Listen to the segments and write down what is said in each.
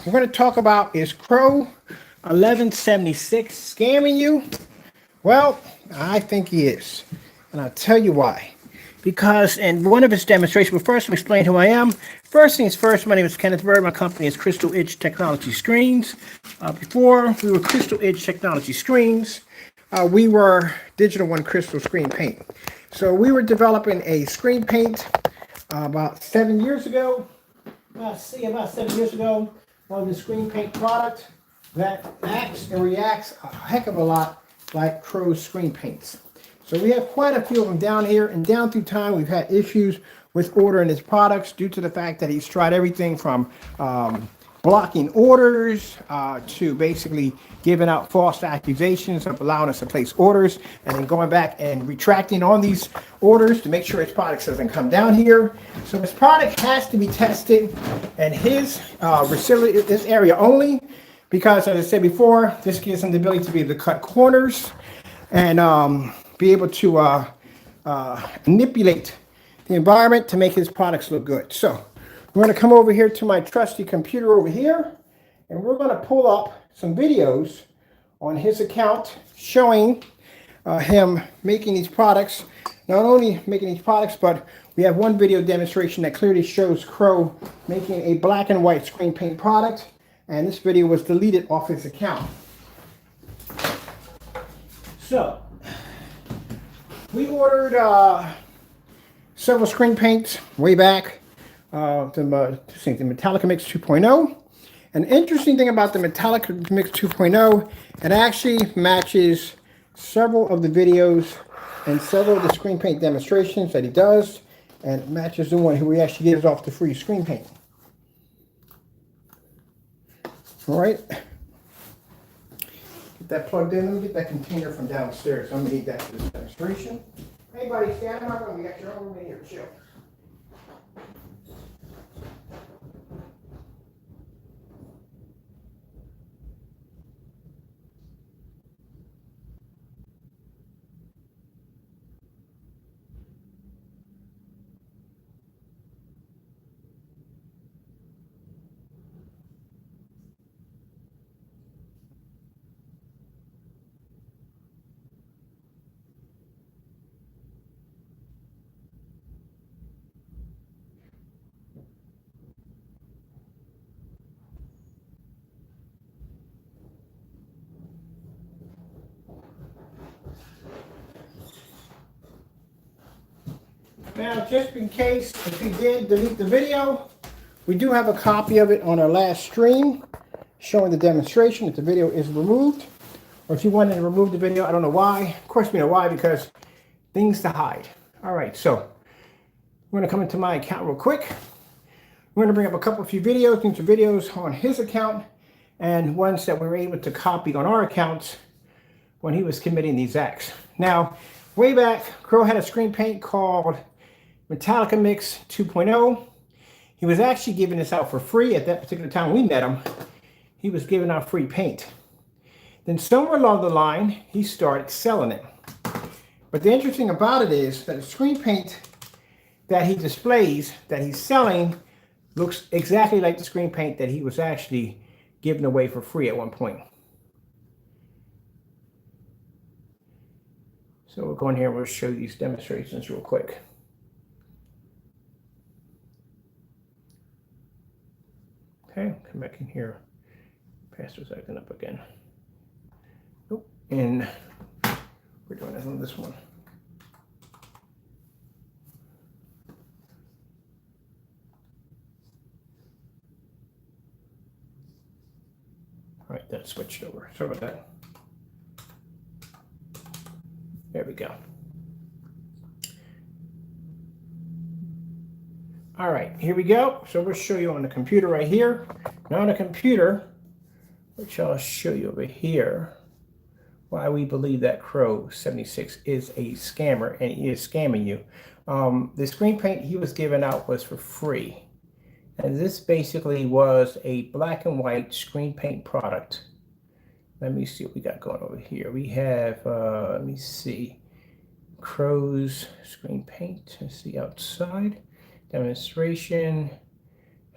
we're going to talk about, is CROW1176 scamming you? Well, I think he is, and I'll tell you why. Because in one of his demonstrations, well, first I'll explain who I am. First things first, my name is Kenneth Bird. My company is Crystal Edge Technology Screens. Before we were Crystal Edge Technology Screens, we were Digital One Crystal Screen Paint. So we were developing a screen paint about 7 years ago. About 7 years ago, on the screen paint product that acts and reacts a heck of a lot like CROW's screen paints. So we have quite a few of them down here, and down through time we've had issues with ordering his products due to the fact that he's tried everything from blocking orders to basically giving out false accusations of allowing us to place orders and then going back and retracting on these orders to make sure his product doesn't come down here. So his product has to be tested in his facility, this area only, because as I said before, this gives him the ability to be able to cut corners and be able to manipulate the environment to make his products look good. So we're going to come over here to my trusty computer over here, and we're going to pull up some videos on his account showing him making these products. Not only making these products, but we have one video demonstration that clearly shows CROW making a black and white screen paint product, and this video was deleted off his account. So we ordered several screen paints way back. The Metallica Mix 2.0. An interesting thing about the Metallica Mix 2.0, it actually matches several of the videos and several of the screen paint demonstrations that he does, and it matches the one who he actually gives off the free screen paint. All right. Get that plugged in. Let me get that container from downstairs. I'm going to need that for this demonstration. Hey, buddy, stand up. We got your own room in here. Chill. Now, just in case if he did delete the video, we do have a copy of it on our last stream showing the demonstration if the video is removed. Or if you wanted to remove the video, I don't know why. Of course we know why, because things to hide. All right, so we're going to come into my account real quick. We're going to bring up a few videos, these are videos on his account and ones that we were able to copy on our accounts when he was committing these acts. Now, way back, CROW had a screen paint called Metallica Mix 2.0. He was actually giving this out for free at that particular time we met him. He was giving out free paint. Then somewhere along the line, he started selling it. But the interesting about it is that the screen paint that he displays, that he's selling, looks exactly like the screen paint that he was actually giving away for free at one point. So we'll go in here and we'll show you these demonstrations real quick. Okay, come back in here. Pastor's acting up again. Nope. And we're doing it on this one. All right, that switched over. Sorry about that. There we go. All right, here we go. So we'll show you on the computer right here. Now on the computer, which I'll show you over here, why we believe that CROW1176 is a scammer and he is scamming you. The screen paint he was giving out was for free. And this basically was a black and white screen paint product. Let me see what we got going over here. We have, let me see, CROW's screen paint. Let's see outside. Demonstration.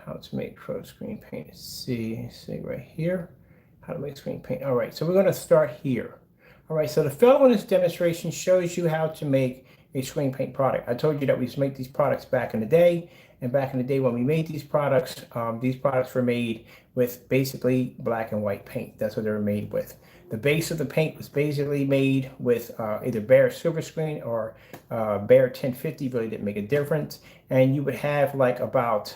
how to make CROW screen paint. See right here, how to make screen paint. All right, so we're going to start here. All right, so the fellow in this demonstration shows you how to make a screen paint product. I told you that we used to make these products back in the day, and back in the day when we made these products were made with basically black and white paint. That's what they were made with. The base of the paint was basically made with either bare silver screen or bare 1050, really didn't make a difference. And you would have like about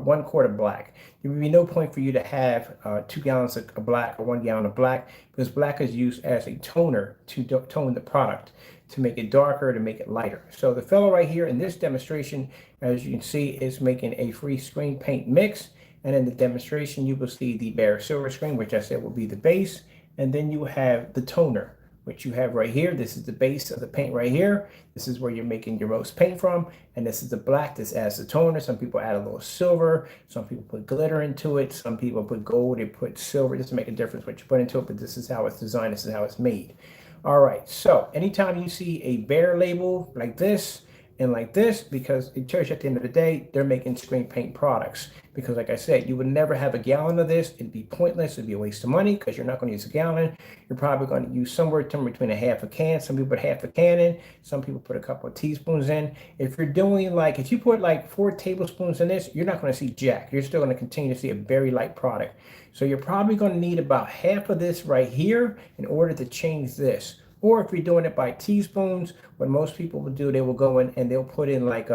1 quart of black. There would be no point for you to have 2 gallons of black or 1 gallon of black, because black is used as a toner to tone the product, to make it darker, to make it lighter. So the fellow right here in this demonstration, as you can see, is making a free screen paint mix. And in the demonstration, you will see the bare silver screen, which I said will be the base. And then you have the toner, which you have right here. This is the base of the paint right here. This is where you're making your most paint from. And this is the black. This adds the toner. Some people add a little silver. Some people put glitter into it. Some people put gold. They put silver. It doesn't make a difference what you put into it, but this is how it's designed. This is how it's made. All right, so anytime you see a bare label like this and like this, because it tells you at the end of the day, they're making screen paint products. Because like I said, you would never have a gallon of this. It'd be pointless. It'd be a waste of money, because you're not going to use a gallon. You're probably going to use somewhere between a half a can. Some people put half a can in. Some people put a couple of teaspoons in. If you're doing like, if you put like 4 tablespoons in this, you're not going to see jack. You're still going to continue to see a very light product. So you're probably going to need about half of this right here in order to change this. Or if you're doing it by teaspoons, what most people will do, they will go in and they'll put in like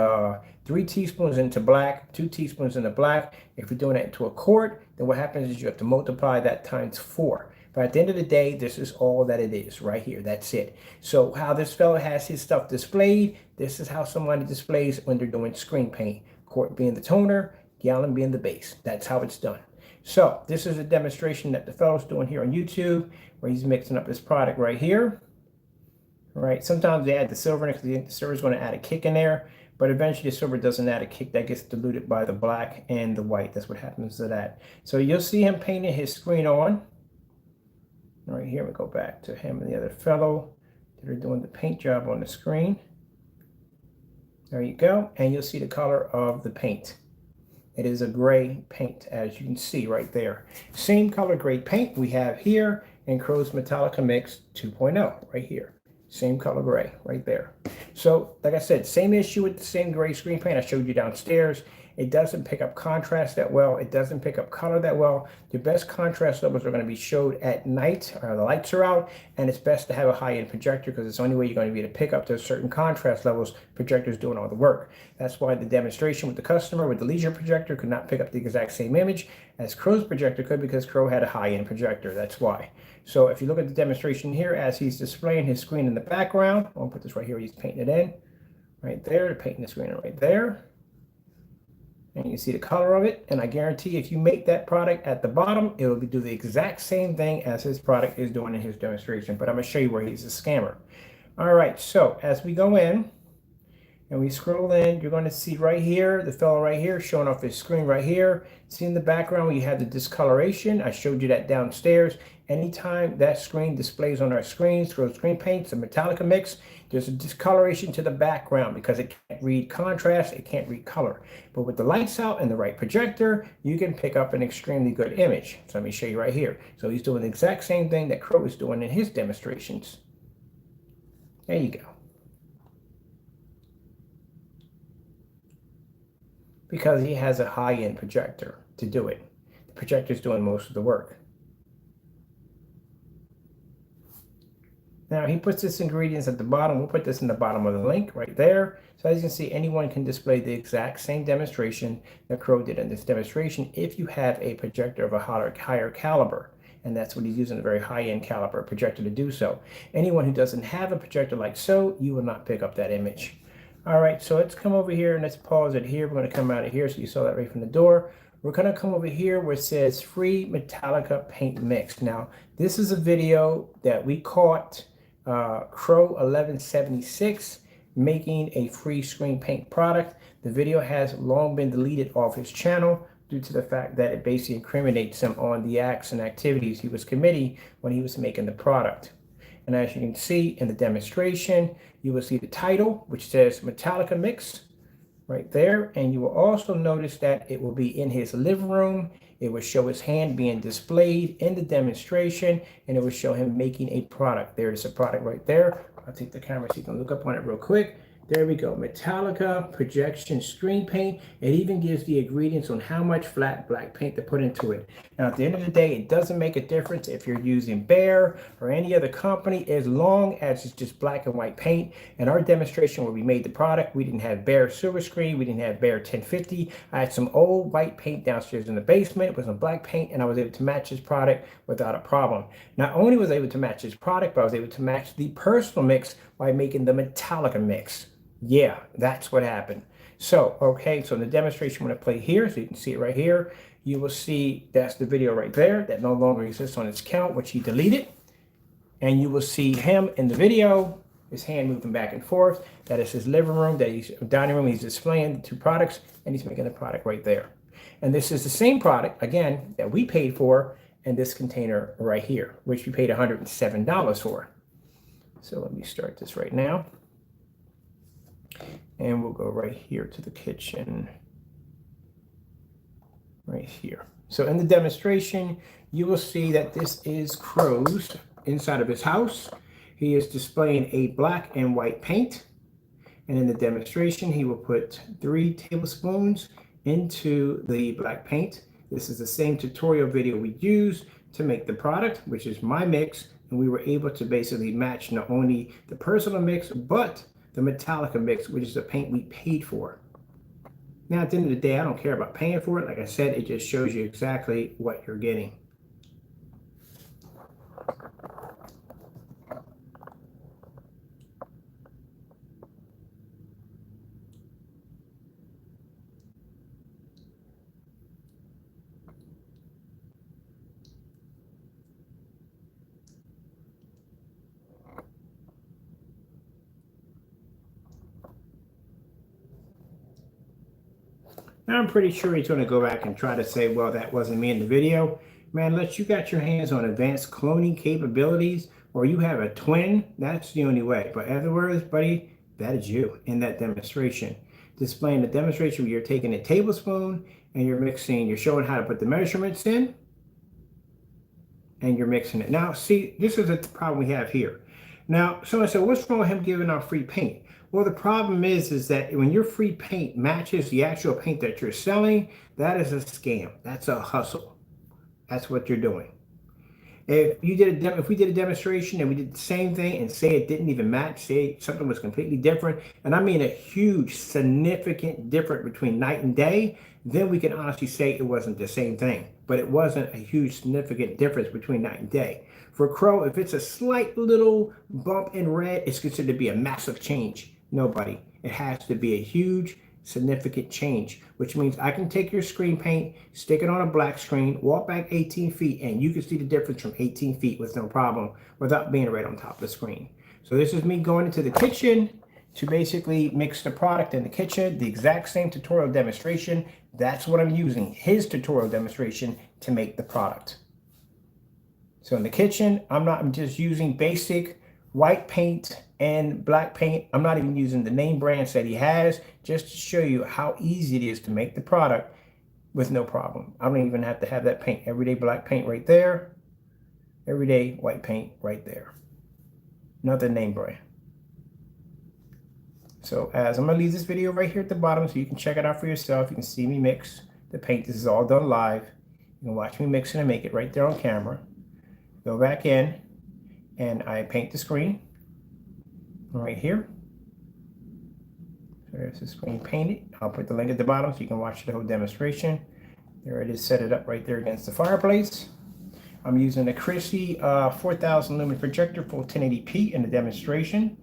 3 teaspoons into black, 2 teaspoons into black. If you're doing it into a quart, then what happens is you have to multiply that times 4. But at the end of the day, this is all that it is right here. That's it. So how this fella has his stuff displayed, this is how somebody displays when they're doing screen paint. Quart being the toner, gallon being the base. That's how it's done. So this is a demonstration that the fellow's doing here on YouTube, where he's mixing up his product right here. All right, sometimes they add the silver in it because the silver is going to add a kick in there, but eventually the silver doesn't add a kick. That gets diluted by the black and the white. That's what happens to that. So you'll see him painting his screen on. All right, here we go back to him and the other fellow that are doing the paint job on the screen. There you go, and you'll see the color of the paint. It is a gray paint, as you can see right there. Same color gray paint we have here in CROW's Metallica Mix 2.0 right here. Same color gray right there. So like I said, same issue with the same gray screen paint I showed you downstairs. It doesn't pick up contrast that well. It doesn't pick up color that well. The best contrast levels are going to be showed at night, or the lights are out, and it's best to have a high-end projector, because it's the only way you're going to be able to pick up those certain contrast levels. Projectors doing all the work. That's why the demonstration with the customer with the leisure projector could not pick up the exact same image as CROW's projector could, because CROW had a high-end projector. That's why. So if you look at the demonstration here, as he's displaying his screen in the background, I'll put this right here, he's painting it in, right there, painting the screen right there. And you see the color of it, and I guarantee if you make that product at the bottom, it will do the exact same thing as his product is doing in his demonstration. But I'm going to show you where he's a scammer. All right, so as we go in and we scroll in, you're going to see right here, the fellow right here showing off his screen right here. See in the background where you have the discoloration. I showed you that downstairs. Anytime that screen displays on our screens, CROW Screen Paints, a Metallica Mix, there's a discoloration to the background because it can't read contrast, it can't read color. But with the lights out and the right projector, you can pick up an extremely good image. So let me show you right here. So he's doing the exact same thing that CROW is doing in his demonstrations. There you go. Because he has a high-end projector to do it. The projector is doing most of the work. Now he puts this ingredients at the bottom. We'll put this in the bottom of the link right there. So as you can see, anyone can display the exact same demonstration that CROW did in this demonstration if you have a projector of a higher caliber. And that's what he's using, a very high-end caliber projector to do so. Anyone who doesn't have a projector like so, you will not pick up that image. All right, so let's come over here and let's pause it here. We're going to come out of here, so you saw that right from the door. We're going to come over here where it says free Metallica paint mix. Now, this is a video that we caught CROW1176 making a free screen paint product. The video has long been deleted off his channel due to the fact that it basically incriminates him on the acts and activities he was committing when he was making the product. And as you can see in the demonstration, you will see the title, which says Metallica Mix right there. And you will also notice that it will be in his living room. It will show his hand being displayed in the demonstration, and it will show him making a product. There's a product right there. I'll take the camera so you can look up on it real quick. There we go, Metallica projection screen paint. It even gives the ingredients on how much flat black paint to put into it. Now, at the end of the day, it doesn't make a difference if you're using Behr or any other company, as long as it's just black and white paint. In our demonstration where we made the product, we didn't have Behr silver screen, we didn't have Behr 1050. I had some old white paint downstairs in the basement. It was some black paint, and I was able to match this product without a problem. Not only was I able to match this product, but I was able to match the personal mix by making the Metallica mix. Yeah, that's what happened. So, okay, so in the demonstration, when I play here, so you can see it right here, you will see that's the video right there that no longer exists on his account, which he deleted. And you will see him in the video, his hand moving back and forth. That is his living room, that he's dining room. He's displaying the two products, and he's making the product right there. And this is the same product, again, that we paid for in this container right here, which we paid $107 for. So let me start this right now. And we'll go right here to the kitchen, right here. So in the demonstration, you will see that this is CROW's inside of his house. He is displaying a black and white paint. And in the demonstration, he will put 3 tablespoons into the black paint. This is the same tutorial video we used to make the product, which is my mix. And we were able to basically match not only the personal mix, but the Metallica mix, which is the paint we paid for. Now, at the end of the day, I don't care about paying for it. Like I said, it just shows you exactly what you're getting. Now, I'm pretty sure he's going to go back and try to say, well, that wasn't me in the video. Man, unless you got your hands on advanced cloning capabilities or you have a twin, that's the only way. But otherwise, buddy, that is you in that demonstration. Displaying the demonstration where you're taking a tablespoon and you're mixing, you're showing how to put the measurements in, and you're mixing it. Now, see, this is a problem we have here. Now, someone said, what's wrong with him giving out free paint? Well, the problem is that when your free paint matches the actual paint that you're selling, that is a scam. That's a hustle. That's what you're doing. If we did a demonstration and we did the same thing and say it didn't even match, say something was completely different, and I mean a huge, significant difference between night and day, then we can honestly say it wasn't the same thing. But it wasn't a huge, significant difference between night and day. For CROW, if it's a slight little bump in red, it's considered to be a massive change. Nobody. It has to be a huge, significant change, which means I can take your screen paint, stick it on a black screen, walk back 18 feet, and you can see the difference from 18 feet with no problem without being right on top of the screen. So this is me going into the kitchen to basically mix the product in the kitchen, the exact same tutorial demonstration. That's what I'm using, his tutorial demonstration to make the product. So in the kitchen, I'm just using basic white paint and black paint. I'm not even using the name brands that he has, just to show you how easy it is to make the product with no problem. I don't even have to have that paint. Everyday black paint right there. Everyday white paint right there. Nothing name brand. So as I'm gonna leave this video right here at the bottom so you can check it out for yourself. You can see me mix the paint. This is all done live. You can watch me mix it and make it right there on camera. Go back in and I paint the screen right here. So there's the screen painted. I'll put the link at the bottom so you can watch the whole demonstration. There it is, set it up right there against the fireplace. I'm using a Christie 4000 lumen projector full 1080p in the demonstration.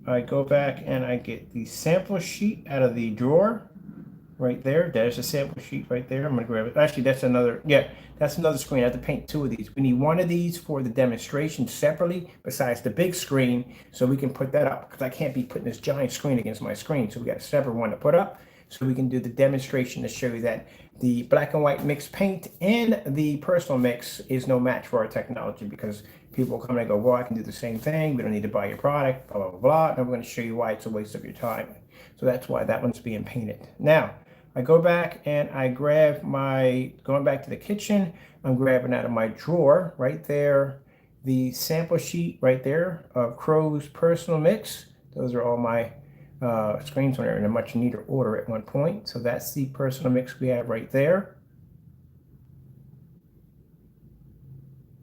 I go back and I get the sample sheet out of the drawer right there. There's a sample sheet right there. I'm gonna grab it. Actually, that's another, yeah, that's another screen. I have to paint 2 of these. We need 1 of these for the demonstration separately besides the big screen so we can put that up because I can't be putting this giant screen against my screen. So we got a separate one to put up so we can do the demonstration to show you that the black and white mixed paint and the personal mix is no match for our technology, because people come and go, well, I can do the same thing. We don't need to buy your product, blah, blah, blah, blah. And I'm going to show you why it's a waste of your time. So that's why that one's being painted. Now, I go back and I grab going back to the kitchen, I'm grabbing out of my drawer right there, the sample sheet right there of CROW's personal mix. Those are all my screens when they're in a much neater order at one point. So that's the personal mix we have right there.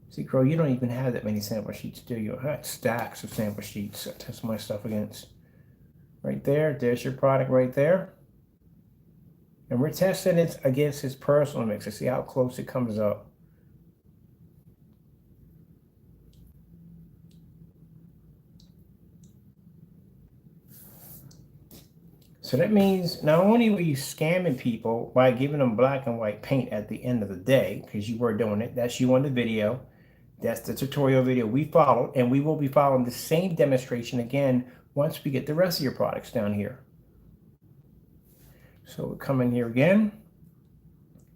See, CROW, you don't even have that many sample sheets, do you? I got stacks of sample sheets to test my stuff against. Right there, there's your product right there. And we're testing it against his personal mix to see how close it comes up. So that means not only were you scamming people by giving them black and white paint at the end of the day, because you were doing it, that's you on the video, that's the tutorial video we followed, and we will be following the same demonstration again once we get the rest of your products down here. So we come in here again,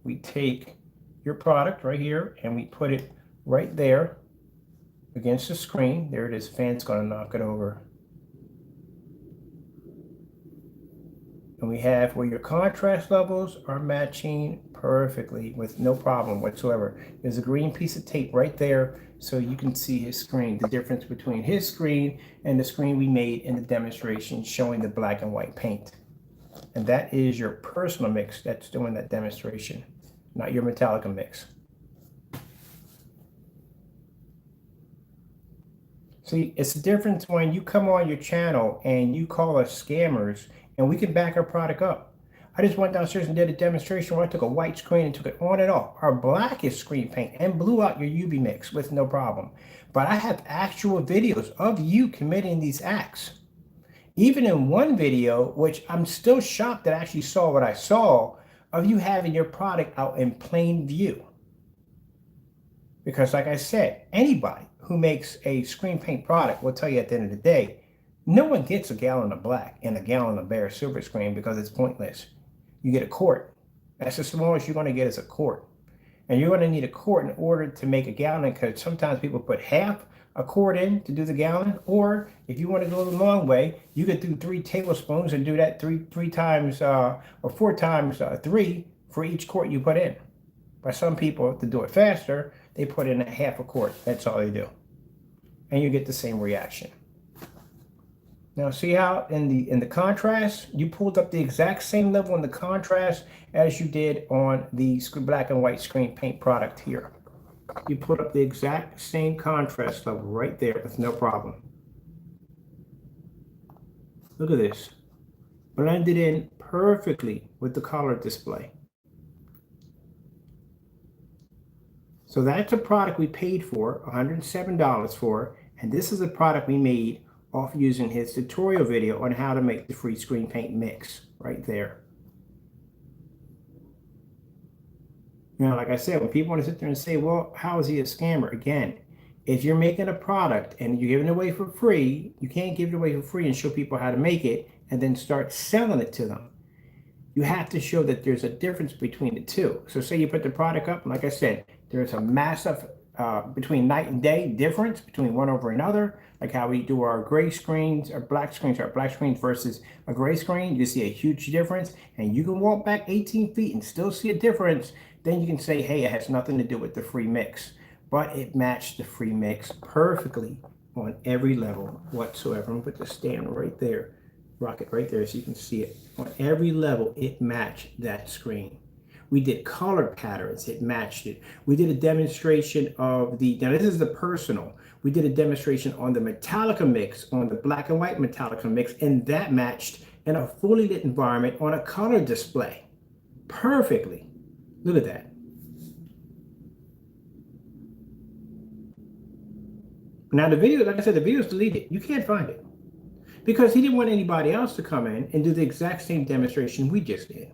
we take your product right here and we put it right there against the screen. There it is, fan's gonna knock it over. And we have where your contrast levels are matching perfectly with no problem whatsoever. There's a green piece of tape right there so you can see his screen, the difference between his screen and the screen we made in the demonstration showing the black and white paint. And that is your personal mix that's doing that demonstration, not your Metallica mix. See, it's the difference when you come on your channel and you call us scammers and we can back our product up. I just went downstairs and did a demonstration where I took a white screen and took it on and off. Our blackest screen paint and blew out your UV mix with no problem. But I have actual videos of you committing these acts. Even in one video, which I'm still shocked that I actually saw what I saw, of you having your product out in plain view. Because like I said, anybody who makes a screen paint product will tell you at the end of the day, no one gets a gallon of black and a gallon of bare silver screen because it's pointless. You get a quart. That's the smallest you're going to get is a quart. And you're going to need a quart in order to make a gallon, because sometimes people put half a quart in to do the gallon, or if you want to go the long way, you could do 3 tablespoons and do that three times or 4 times 3 for each quart you put in. But some people, to do it faster, they put in a half a quart. That's all they do, and you get the same reaction. Now see how in the contrast, you pulled up the exact same level in the contrast as you did on the black and white screen paint product here. You put up the exact same contrast level right there with no problem. Look at this. Blended in perfectly with the color display. So that's a product we paid for, $107 for, and this is a product we made off using his tutorial video on how to make the free screen paint mix right there. Now, like I said, when people want to sit there and say, well, how is he a scammer? Again, if you're making a product and you're giving it away for free, you can't give it away for free and show people how to make it and then start selling it to them. You have to show that there's a difference between the two. So say you put the product up, and like I said, there's a massive between night and day difference between one over another, like how we do our gray screens, our black screens versus a gray screen. You see a huge difference, and you can walk back 18 feet and still see a difference. Then you can say, hey, it has nothing to do with the free mix, but it matched the free mix perfectly on every level whatsoever. I'm gonna put the stand right there, rocket right there, so you can see it. On every level, it matched that screen. We did color patterns, it matched it. We did a demonstration of now this is the personal. We did a demonstration on the Metallica mix, on the black and white Metallica mix, and that matched in a fully lit environment on a color display perfectly. Look at that. Now the video, like I said, the video is deleted. You can't find it because he didn't want anybody else to come in and do the exact same demonstration we just did.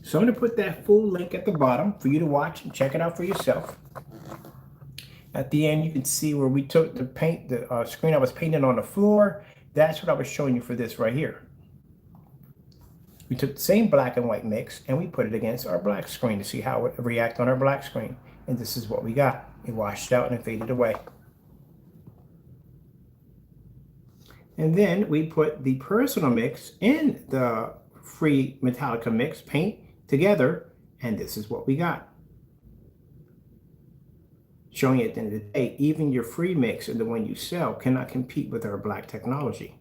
So I'm going to put that full link at the bottom for you to watch and check it out for yourself. At the end, you can see where we took the paint, the screen I was painting on the floor. That's what I was showing you for this right here. We took the same black and white mix and we put it against our black screen to see how it would react on our black screen. And this is what we got. It washed out and it faded away. And then we put the personal mix in the free Metallica Mix paint together, and this is what we got. Showing you at the end of the day, even your free mix and the one you sell cannot compete with our black technology.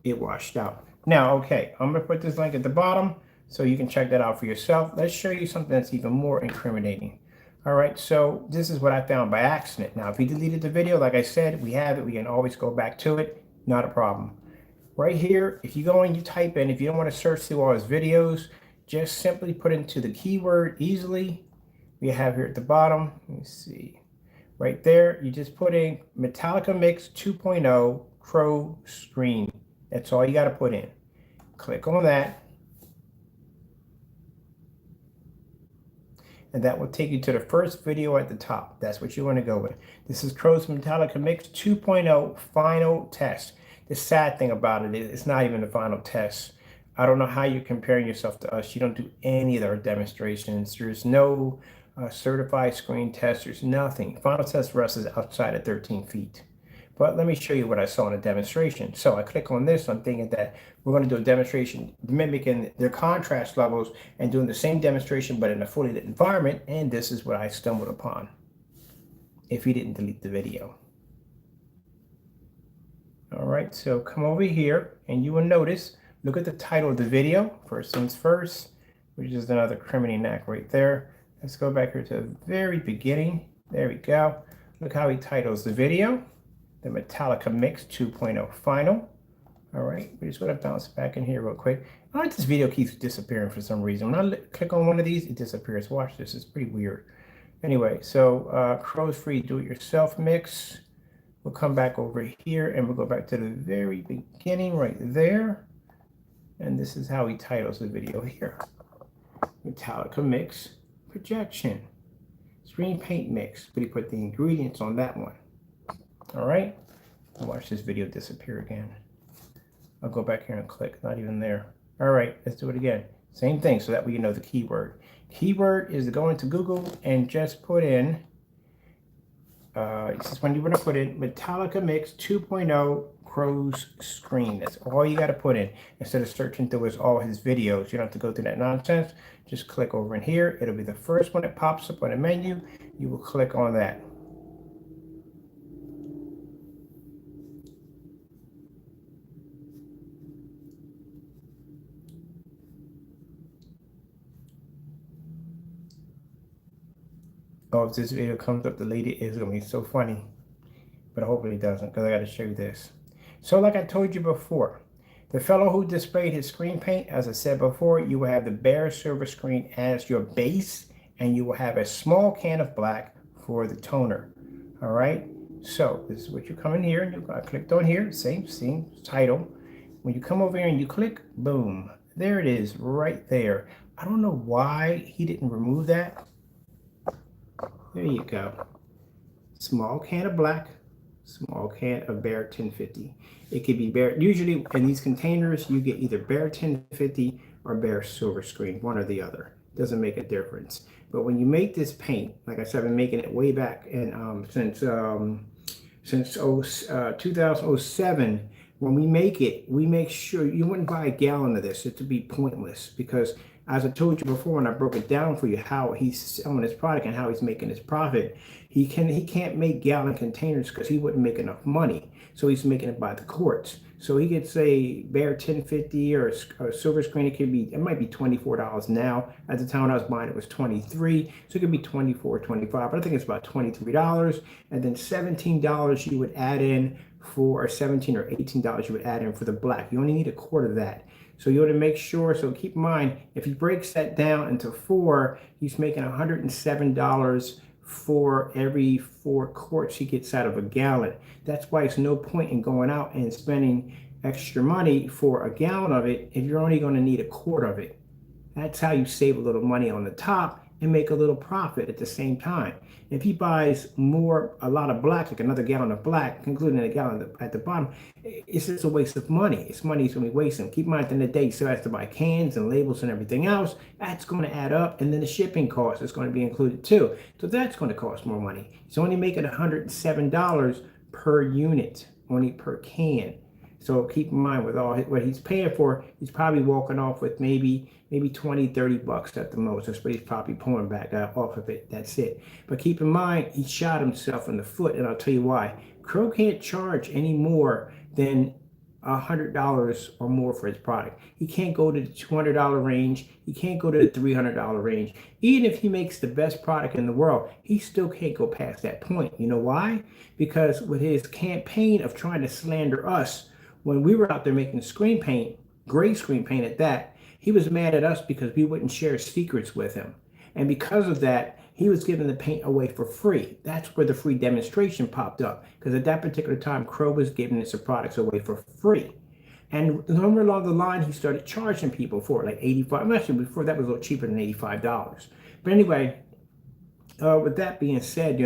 It washed out. Now, okay, I'm gonna put this link at the bottom so you can check that out for yourself. Let's show you something that's even more incriminating. All right, so this is what I found by accident. Now, if you deleted the video, like I said, we have it. We can always go back to it. Not a problem. Right here, if you go and you type in, if you don't want to search through all his videos, just simply put into the keyword easily. We have here at the bottom, let me see. Right there, you just put in Metallica Mix 2.0 CROW screen. That's all you got to put in. Click on that. And that will take you to the first video at the top. That's what you want to go with. This is CROW's Metallica Mix 2.0 final test. The sad thing about it is it's not even the final test. I don't know how you're comparing yourself to us. You don't do any of our demonstrations. There's no certified screen test. There's nothing. Final test for us is outside of 13 feet. But let me show you what I saw in a demonstration. So I click on this. I'm thinking that we're going to do a demonstration mimicking their contrast levels and doing the same demonstration, but in a fully lit environment. And this is what I stumbled upon. If you didn't delete the video. All right, so come over here and you will notice, look at the title of the video. First things first, which is another criminy knack right there. Let's go back here to the very beginning. There we go. Look how he titles the video. The Metallica Mix 2.0 Final. All right, we're just going to bounce back in here real quick. I like this video keeps disappearing for some reason. When I click on one of these, it disappears. Watch this, it's pretty weird. Anyway, so CROW's free do-it-yourself mix. We'll come back over here and we'll go back to the very beginning right there. And this is how he titles the video here. Metallica Mix Projection. Screen paint mix, but he put the ingredients on that one. All right, I'll watch this video disappear again. I'll go back here and click, not even there. All right, let's do it again. Same thing, so that way you know the keyword. Keyword is to go into Google and just put in, this is when you want to put in Metallica Mix 2.0 CROW's screen. That's all you got to put in. Instead of searching through all his videos, you don't have to go through that nonsense. Just click over in here. It'll be the first one that pops up on the menu. You will click on that. Oh, if this video comes up, the lady is going to be so funny. But hopefully it doesn't, because I got to show you this. So like I told you before, the fellow who displayed his screen paint, as I said before, you will have the bare silver screen as your base, and you will have a small can of black for the toner. All right. So this is what you come in here, and I clicked on here, same title. When you come over here and you click, boom, there it is right there. I don't know why he didn't remove that. There you go. Small can of black, small can of bare 1050. It could be bare. Usually in these containers, you get either bare 1050 or bare silver screen, one or the other. Doesn't make a difference. But when you make this paint, like I said, I've been making it way back and since 2007. When we make it, we make sure you wouldn't buy a gallon of this. It would be pointless because, as I told you before, and I broke it down for you, how he's selling his product and how he's making his profit. He can't make gallon containers because he wouldn't make enough money. So he's making it by the quarts. So he could say bare 1050 or a silver screen. It might be $24 now. At the time when I was buying it was $23. So it could be $24, $25, but I think it's about $23. And then $17 you would add in for, or $17 or $18 you would add in for the black. You only need a quart of that. So you want to make sure, so keep in mind, if he breaks that down into 4, he's making $107 for every 4 quarts he gets out of a gallon. That's why it's no point in going out and spending extra money for a gallon of it if you're only going to need a quart of it. That's how you save a little money on the top and make a little profit at the same time. If he buys a lot of black, like another gallon of black, including a gallon at the bottom, it's just a waste of money. It's money he's going to be wasting. Keep in mind, at the end of the day, he still has to buy cans and labels and everything else. That's going to add up, and then the shipping cost is going to be included too. So that's going to cost more money. He's only making $107 per unit, only per can. So keep in mind, with all what he's paying for, he's probably walking off with maybe 20, 30 bucks at the most. That's what he's probably pulling back off of it. That's it. But keep in mind, he shot himself in the foot, and I'll tell you why. Crow can't charge any more than $100 or more for his product. He can't go to the $200 range. He can't go to the $300 range. Even if he makes the best product in the world, he still can't go past that point. You know why? Because with his campaign of trying to slander us, when we were out there making screen paint, gray screen paint at that, he was mad at us because we wouldn't share secrets with him. And because of that, he was giving the paint away for free. That's where the free demonstration popped up. Because at that particular time, Crow was giving its products away for free. And somewhere along the line, he started charging people for it, like $85. Actually, before that was a little cheaper than $85. But anyway, with that being said,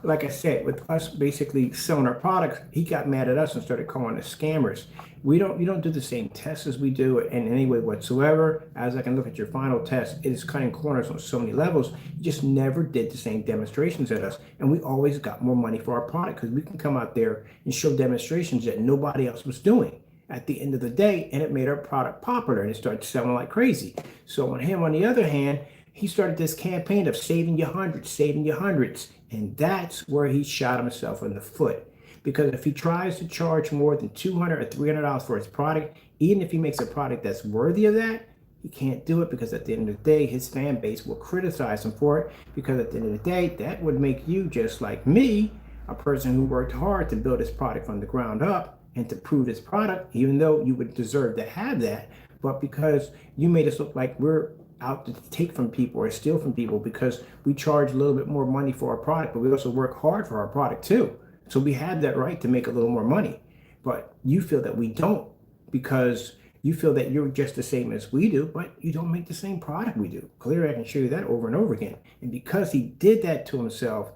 like I said, with us basically selling our products, he got mad at us and started calling us scammers. You don't do the same tests as we do in any way whatsoever. As I can look at your final test, it is cutting corners on so many levels. You just never did the same demonstrations at us, and we always got more money for our product because we can come out there and show demonstrations that nobody else was doing at the end of the day, and it made our product popular and it started selling like crazy. So on him, on the other hand, he started this campaign of saving you hundreds, and that's where he shot himself in the foot. Because if he tries to charge more than $200 or $300 for his product, even if he makes a product that's worthy of that, he can't do it because at the end of the day, his fan base will criticize him for it. Because at the end of the day, that would make you just like me, a person who worked hard to build his product from the ground up and to prove his product, even though you would deserve to have that. But because you made us look like we're out to take from people or steal from people because we charge a little bit more money for our product, but we also work hard for our product too. So we have that right to make a little more money. But you feel that we don't because you feel that you're just the same as we do, but you don't make the same product we do. Clearly, I can show you that over and over again. And because he did that to himself,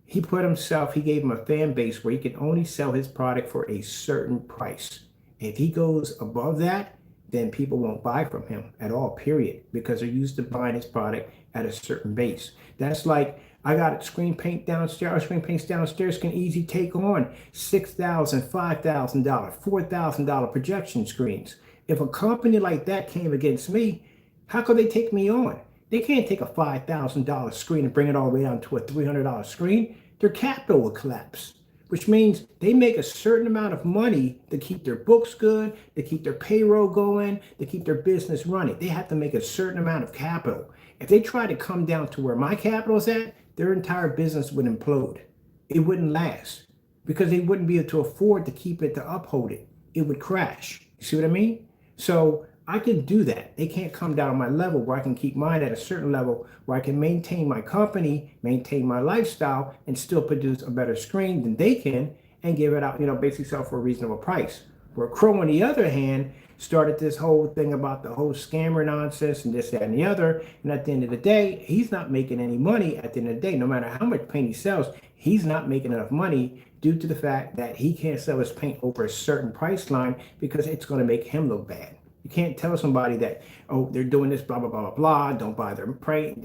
he gave him a fan base where he can only sell his product for a certain price. If he goes above that, then people won't buy from him at all, period, because they're used to buying his product at a certain base. That's like, I got screen paint downstairs. Our screen paints downstairs can easily take on $6,000, $5,000, $4,000 projection screens. If a company like that came against me, how could they take me on? They can't take a $5,000 screen and bring it all the way down to a $300 screen. Their capital will collapse, which means they make a certain amount of money to keep their books good, to keep their payroll going, to keep their business running. They have to make a certain amount of capital. If they try to come down to where my capital is at, their entire business would implode. It wouldn't last because they wouldn't be able to afford to keep it, to uphold it. It would crash. You see what I mean? So I can do that. They can't come down on my level where I can keep mine at a certain level where I can maintain my company, maintain my lifestyle, and still produce a better screen than they can and give it out, basically sell for a reasonable price. Where Crow, on the other hand, started this whole thing about the whole scammer nonsense and this, that, and the other. And at the end of the day, he's not making any money at the end of the day. No matter how much paint he sells, he's not making enough money due to the fact that he can't sell his paint over a certain price line because it's going to make him look bad. You can't tell somebody that, oh, they're doing this, blah, blah, blah, blah, blah. Don't buy their paint.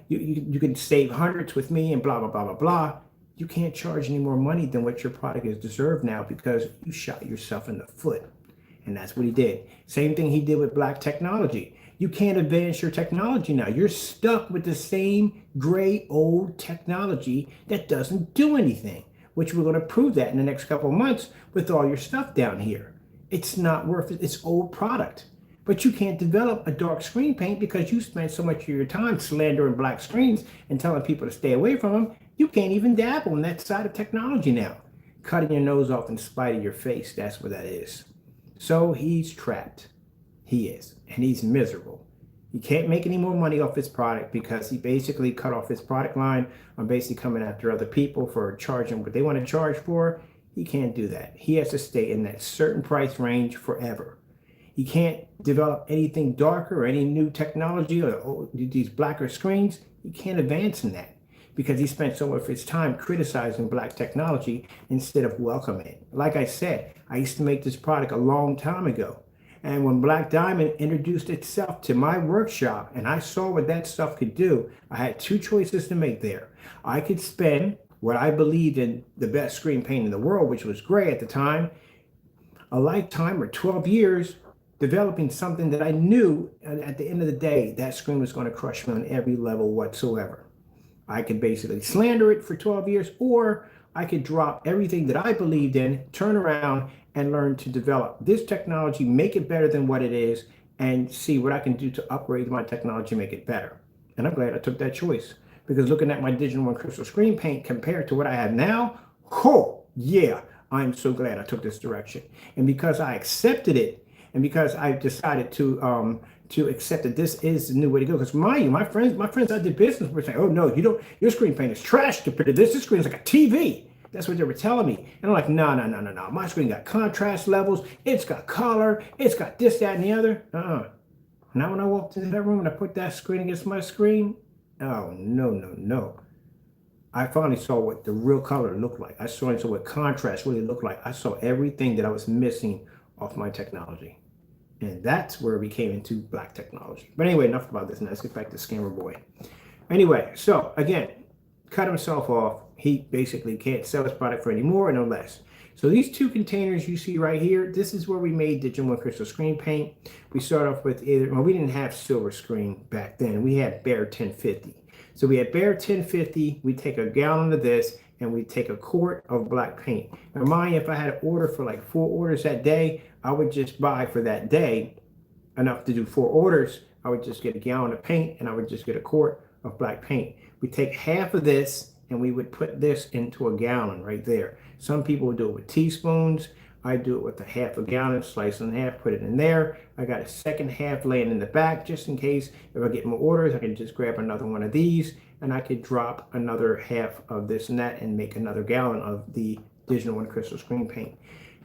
You can save hundreds with me and blah, blah, blah, blah, blah. You can't charge any more money than what your product is deserved now because you shot yourself in the foot. And that's what he did. Same thing he did with black technology. You can't advance your technology now. You're stuck with the same gray old technology that doesn't do anything, which we're going to prove that in the next couple of months with all your stuff down here. It's not worth it. It's old product. But you can't develop a dark screen paint because you spent so much of your time slandering black screens and telling people to stay away from them. You can't even dabble in that side of technology now. Cutting your nose off in spite of your face, that's what that is. So he's trapped. He is. And he's miserable. He can't make any more money off his product because he basically cut off his product line on basically coming after other people for charging what they want to charge for. He can't do that. He has to stay in that certain price range forever. He can't develop anything darker or any new technology or these blacker screens. He can't advance in that because he spent so much of his time criticizing black technology instead of welcoming it. Like I said, I used to make this product a long time ago. And when Black Diamond introduced itself to my workshop and I saw what that stuff could do, I had two choices to make there. I could spend what I believed in the best screen paint in the world, which was gray at the time, a lifetime or 12 years developing something that I knew at the end of the day, that screen was going to crush me on every level whatsoever. I could basically slander it for 12 years, or I could drop everything that I believed in, turn around and learn to develop this technology, make it better than what it is, and see what I can do to upgrade my technology, make it better. And I'm glad I took that choice, because looking at my Digital One Crystal screen paint compared to what I have now, oh yeah, I'm so glad I took this direction. And because I accepted it, and because I decided to accept that this is the new way to go. Because mind you, my friends I did business were saying, "Oh no, you don't. Your screen paint is trash compared to this. This screen is like a TV." That's what they were telling me. And I'm like, no, no, no, no, no. My screen got contrast levels. It's got color. It's got this, that, and the other. Now when I walked into that room and I put that screen against my screen, oh no, no, no. I finally saw what the real color looked like. I saw what contrast really looked like. I saw everything that I was missing off my technology. And that's where we came into black technology. But anyway, enough about this. Now let's get back to Scammer Boy. Anyway, so again, cut himself off. He basically can't sell his product for any more or no less. So these two containers you see right here, this is where we made Digital One Crystal screen paint. We start off with either, well, we didn't have silver screen back then. We had bare 1050. So we had bare 1050. We take a gallon of this and we take a quart of black paint. Now mind you, if I had an order for like 4 orders that day, I would just buy for that day enough to do 4 orders. I would just get a gallon of paint and I would just get a quart of black paint. We take half of this and we would put this into a gallon right there. Some people would do it with teaspoons. I do it with a half a gallon, slice it in half, put it in there. I got a second half laying in the back just in case if I get more orders, I can just grab another one of these and I could drop another half of this and that and make another gallon of the Digital One Crystal screen paint.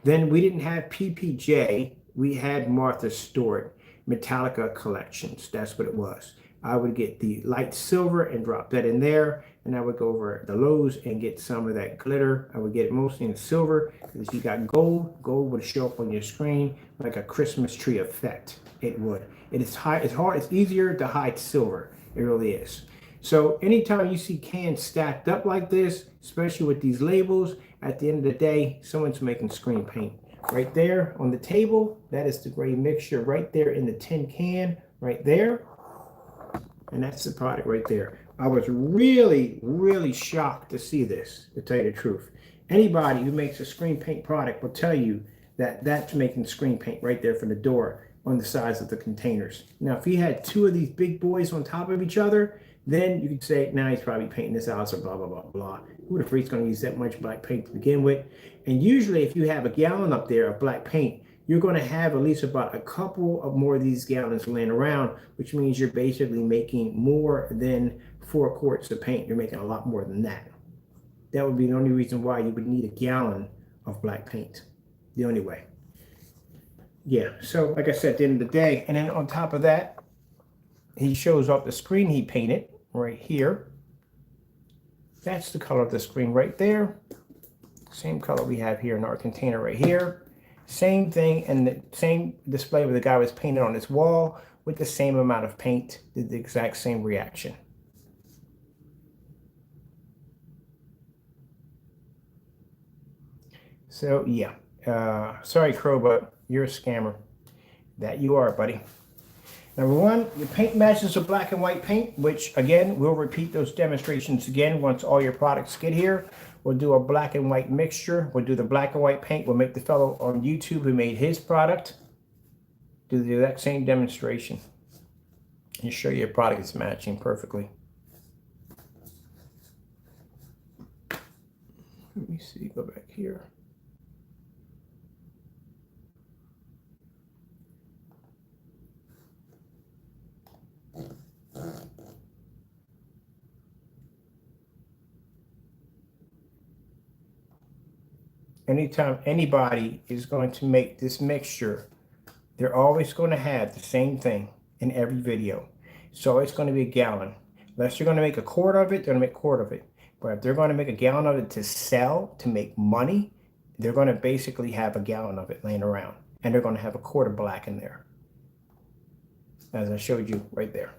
Then we didn't have PPJ. We had Martha Stewart Metallica collections. That's what it was. I would get the light silver and drop that in there. And I would go over the Lowe's and get some of that glitter. I would get it mostly in silver because if you got gold, gold would show up on your screen like a Christmas tree effect. It would. It is high, it's hard, it's easier to hide silver. It really is. So anytime you see cans stacked up like this, especially with these labels, at the end of the day, someone's making screen paint. Right there on the table, that is the gray mixture right there in the tin can, right there. And that's the product right there. I was really, really shocked to see this, to tell you the truth. Anybody who makes a screen paint product will tell you that that's making screen paint right there from the door on the sides of the containers. Now, if you had 2 of these big boys on top of each other, then you could say, now he's probably painting this out, so blah, blah, blah, blah. Who the freak's going to use that much black paint to begin with? And usually if you have a gallon up there of black paint, you're going to have at least about a couple of more of these gallons laying around, which means you're basically making more than 4 quarts of paint. You're making a lot more than that. That would be the only reason why you would need a gallon of black paint. The only way. Yeah, so like I said, at the end of the day, and then on top of that, he shows off the screen he painted right here. That's the color of the screen right there. Same color we have here in our container right here. Same thing, and the same display where the guy was painted on his wall with the same amount of paint, did the exact same reaction. So yeah, sorry Crow, but you're a scammer. That you are, buddy. Number 1, your paint matches a black and white paint, which again, we'll repeat those demonstrations again once all your products get here. We'll do a black and white mixture. We'll do the black and white paint. We'll make the fellow on YouTube who made his product do the exact same demonstration and show you your product is matching perfectly. Let me see, go back here. Anytime anybody is going to make this mixture, They're always going to have the same thing in every video. So it's going to be a gallon. Unless you're going to make a quart of it, they're going to make a quart of it. But if they're going to make a gallon of it to sell, to make money, they're going to basically have a gallon of it laying around. And they're going to have a quart of black in there, as I showed you right there.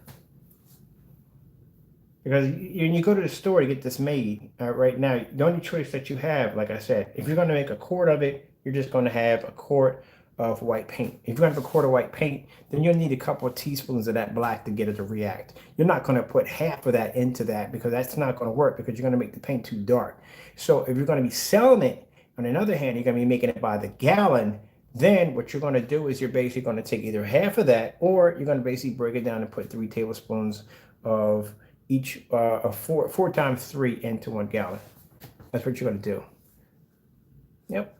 Because when you go to the store to get this made, right now, the only choice that you have, like I said, if you're going to make a quart of it, you're just going to have a quart of white paint. If you're going to have a quart of white paint, then you'll need a couple of teaspoons of that black to get it to react. You're not going to put half of that into that because that's not going to work, because you're going to make the paint too dark. So if you're going to be selling it, on the other hand, you're going to be making it by the gallon, then what you're going to do is you're basically going to take either half of that, or you're going to basically break it down and put 3 tablespoons of each, four times 3 into 1 gallon. That's what you're going to do. Yep.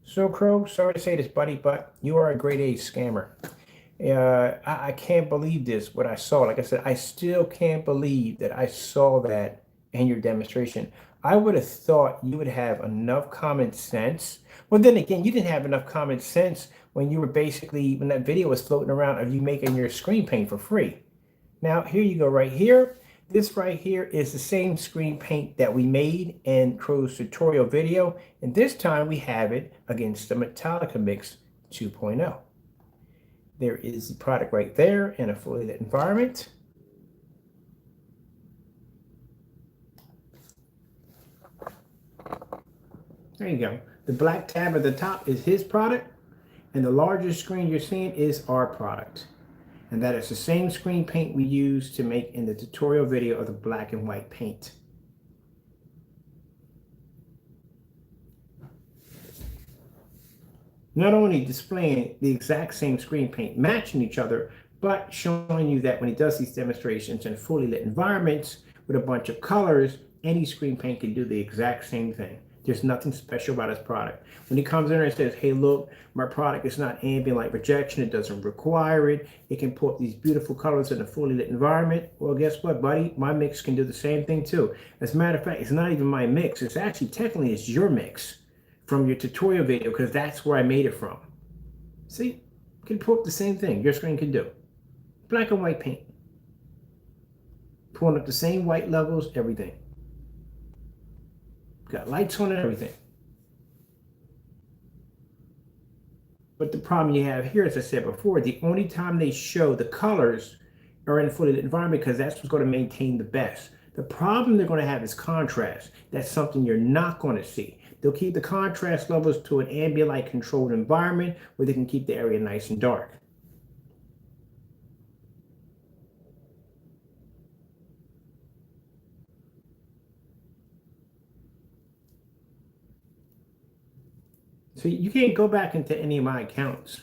So, Crow, sorry to say this, buddy, but you are a grade A scammer. I can't believe this, what I saw. Like I said, I still can't believe that I saw that in your demonstration. I would have thought you would have enough common sense. Well, then again, you didn't have enough common sense when you were basically, when that video was floating around of you making your screen paint for free. Now, here you go right here. This right here is the same screen paint that we made in CROW's tutorial video. And this time we have it against the Metallica Mix 2.0. There is the product right there in a fully lit environment. There you go. The black tab at the top is his product, and the largest screen you're seeing is our product. And that is the same screen paint we used to make in the tutorial video of the black and white paint. Not only displaying the exact same screen paint matching each other, but showing you that when he does these demonstrations in fully lit environments with a bunch of colors, any screen paint can do the exact same thing. There's nothing special about his product. When he comes in and says, hey, look, my product is not ambient light projection. It doesn't require it. It can pull up these beautiful colors in a fully lit environment. Well, guess what, buddy? My mix can do the same thing too. As a matter of fact, it's not even my mix. It's actually, technically, it's your mix from your tutorial video, because that's where I made it from. See, you can pull up the same thing your screen can do. Black and white paint. Pulling up the same white levels, everything. Got lights on and everything. But the problem you have here, as I said before, the only time they show the colors are in a fully lit environment, because that's what's going to maintain the best. The problem they're going to have is contrast. That's something you're not going to see. They'll keep the contrast levels to an ambient light controlled environment where they can keep the area nice and dark. So you can't go back into any of my accounts.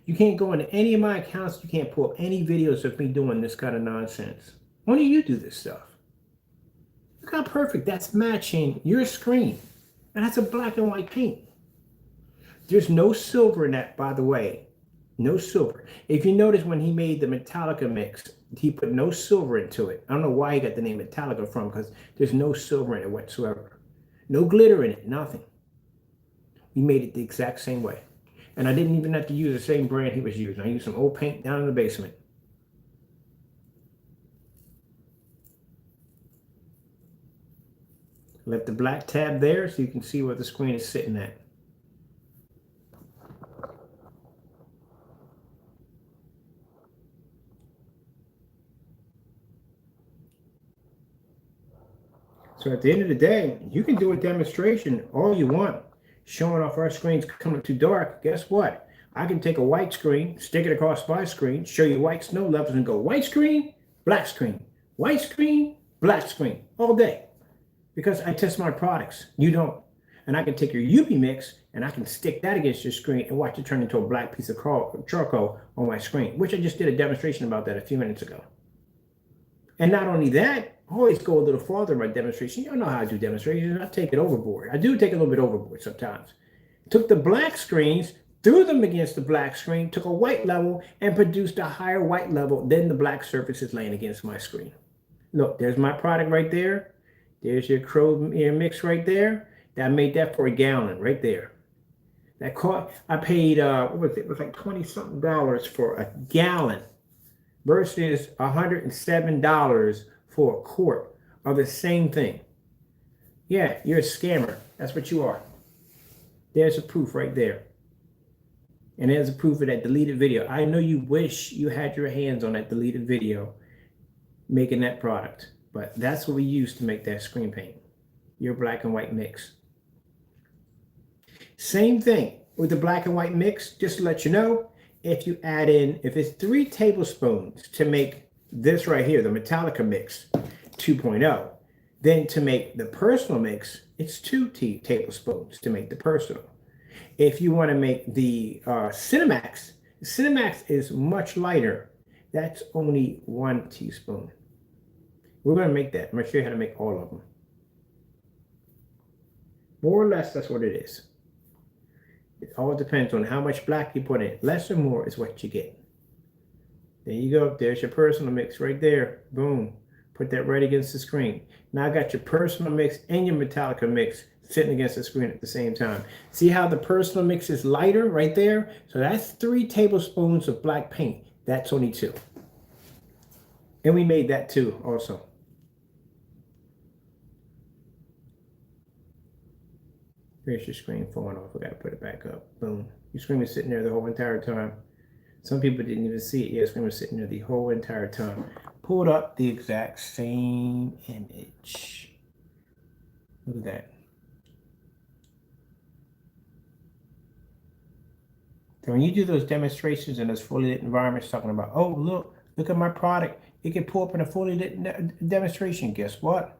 You can't go into any of my accounts. You can't pull up any videos of me doing this kind of nonsense. Only you do this stuff. Look how perfect. That's matching your screen. And that's a black and white paint. There's no silver in that, by the way. No silver. If you notice, when he made the Metallica mix, he put no silver into it. I don't know why he got the name Metallica from, because there's no silver in it whatsoever. No glitter in it, nothing. We made it the exact same way. And I didn't even have to use the same brand he was using. I used some old paint down in the basement. Left the black tab there so you can see where the screen is sitting at. So at the end of the day, you can do a demonstration all you want, showing off our screens coming too dark. Guess what? I can take a white screen, stick it across my screen, show you white snow levels, and go white screen, black screen, white screen, black screen, all day. Because I test my products. You don't. And I can take your UV mix and I can stick that against your screen and watch it turn into a black piece of charcoal on my screen, which I just did a demonstration about that a few minutes ago. And not only that, I always go a little farther in my demonstration. You don't know how I do demonstrations. I take it overboard. I do take a little bit overboard sometimes. Took the black screens, threw them against the black screen, took a white level, and produced a higher white level than the black surface is laying against my screen. Look, there's my product right there. There's your CROW mix right there. That made that for a gallon right there. That cost, I paid, what was it? It was like 20 something dollars for a gallon versus $107 for a quart of the same thing. Yeah, you're a scammer. That's what you are. There's a proof right there. And there's a proof of that deleted video. I know you wish you had your hands on that deleted video making that product, but that's what we use to make that screen paint. Your black and white mix. Same thing with the black and white mix, just to let you know, if you add in, if it's 3 tablespoons to make this right here, the Metallica Mix 2.0, then to make the personal mix, it's 2 tablespoons to make the personal. If you want to make the Cinemax, Cinemax is much lighter. That's only 1 teaspoon. We're going to make that. I'm going to show you how to make all of them. More or less, that's what it is. It all depends on how much black you put in. Less or more is what you get. There you go. There's your personal mix right there. Boom. Put that right against the screen. Now I got your personal mix and your Metallica mix sitting against the screen at the same time. See how the personal mix is lighter right there? So that's 3 tablespoons of black paint. That's only 2. And we made that too also. Here's your screen falling off. I got to put it back up. Boom. Your screen was sitting there the whole entire time. Some people didn't even see it. Yeah, screen was sitting there the whole entire time. Pulled up the exact same image. Look at that. So when you do those demonstrations in those fully lit environments talking about, oh, look at my product. It can pull up in a fully lit demonstration. Guess what?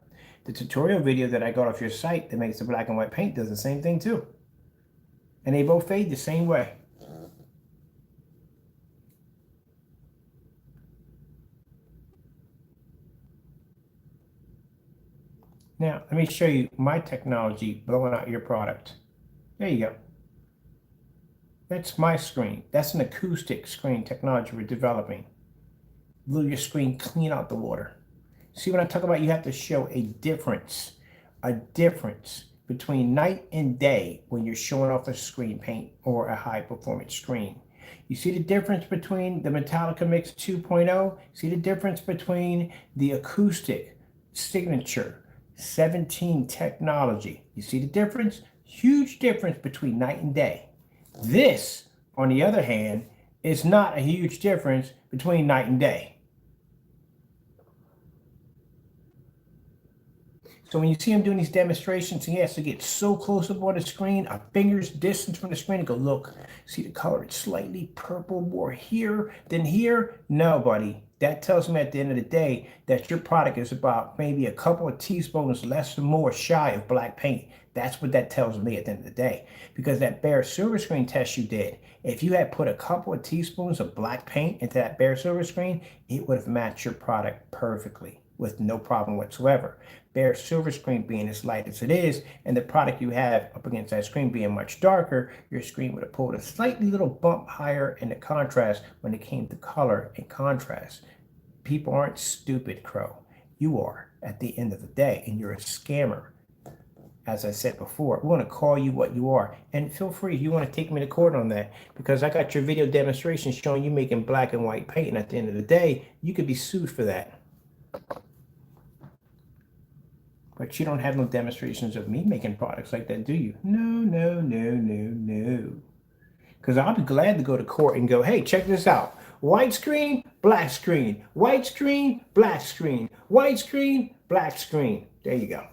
The tutorial video that I got off your site that makes the black and white paint does the same thing too. And they both fade the same way. Now, let me show you my technology blowing out your product. There you go. That's my screen. That's an acoustic screen technology we're developing. Blow your screen clean out the water. See what I talk about? You have to show a difference between night and day when you're showing off a screen paint or a high performance screen. You see the difference between the Metallica Mix 2.0? See the difference between the acoustic signature 17 technology? You see the difference? Huge difference between night and day. This, on the other hand, is not a huge difference between night and day. So when you see him doing these demonstrations, he has to get so close up on the screen, a finger's distance from the screen, and go, look, see the color? It's slightly purple more here than here. No, buddy. That tells me at the end of the day that your product is about maybe a couple of teaspoons less or more shy of black paint. That's what that tells me at the end of the day. Because that bare silver screen test you did, if you had put a couple of teaspoons of black paint into that bare silver screen, it would have matched your product perfectly with no problem whatsoever. Bare silver screen being as light as it is, and the product you have up against that screen being much darker, your screen would have pulled a slightly little bump higher in the contrast when it came to color and contrast. People aren't stupid, Crow. You are at the end of the day, and you're a scammer. As I said before, we want to call you what you are. And feel free if you want to take me to court on that, because I got your video demonstration showing you making black and white paint, and at the end of the day, you could be sued for that. But you don't have no demonstrations of me making products like that, do you? No, no, no, no, no. Because I'll be glad to go to court and go, hey, check this out. White screen, black screen. White screen, black screen. White screen, black screen. There you go.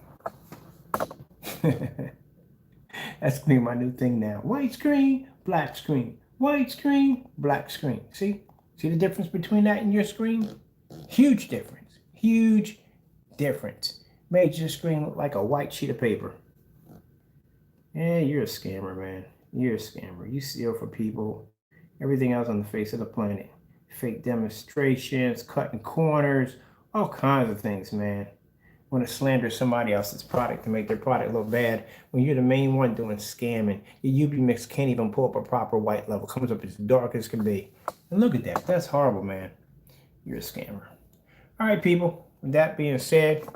That's going to be my new thing now. White screen, black screen. White screen, black screen. See? See the difference between that and your screen? Huge difference. Huge difference. Made your screen look like a white sheet of paper. Yeah, you're a scammer, man. You're a scammer. You steal for people. Everything else on the face of the planet. Fake demonstrations, cutting corners, all kinds of things, man. Want to slander somebody else's product to make their product look bad when you're the main one doing scamming. Your UV mix can't even pull up a proper white level. Comes up as dark as can be. And look at that. That's horrible, man. You're a scammer. All right, people. With that being said,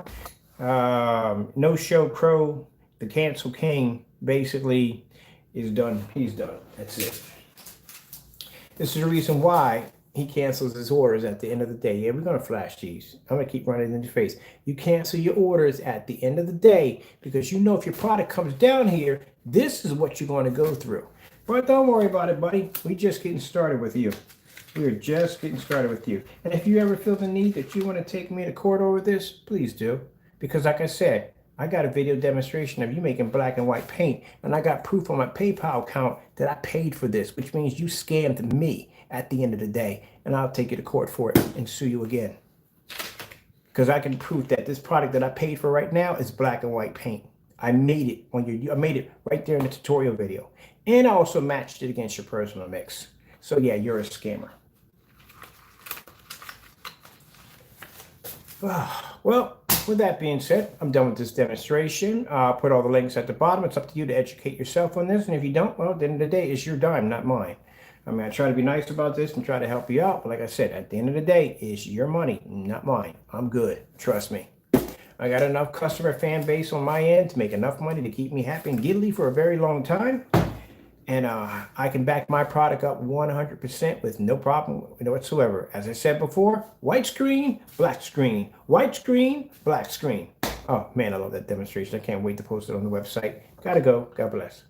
no show Crow, the Cancel King, basically is done. He's done. That's it. This is the reason why he cancels his orders at the end of the day. Yeah, we're going to flash these. I'm going to keep running in your face. You cancel your orders at the end of the day because you know if your product comes down here, this is what you're going to go through. But don't worry about it, buddy. We're just getting started with you. We're just getting started with you. And if you ever feel the need that you want to take me to court over this, please do. Because like I said, I got a video demonstration of you making black and white paint, and I got proof on my PayPal account that I paid for this, which means you scammed me at the end of the day, and I'll take you to court for it and sue you again. Because I can prove that this product that I paid for right now is black and white paint. I made it I made it right there in the tutorial video, and I also matched it against your personal mix. So yeah, you're a scammer. Well, with that being said, I'm done with this demonstration. I'll put all the links at the bottom. It's up to you to educate yourself on this. And if you don't, well, at the end of the day, it's your dime, not mine. I mean, I try to be nice about this and try to help you out. But like I said, at the end of the day, it's your money, not mine. I'm good. Trust me. I got enough customer fan base on my end to make enough money to keep me happy and giddily for a very long time. And I can back my product up 100% with no problem whatsoever. As I said before, white screen, black screen, white screen, black screen. Oh man, I love that demonstration. I can't wait to post it on the website. Gotta go. God bless.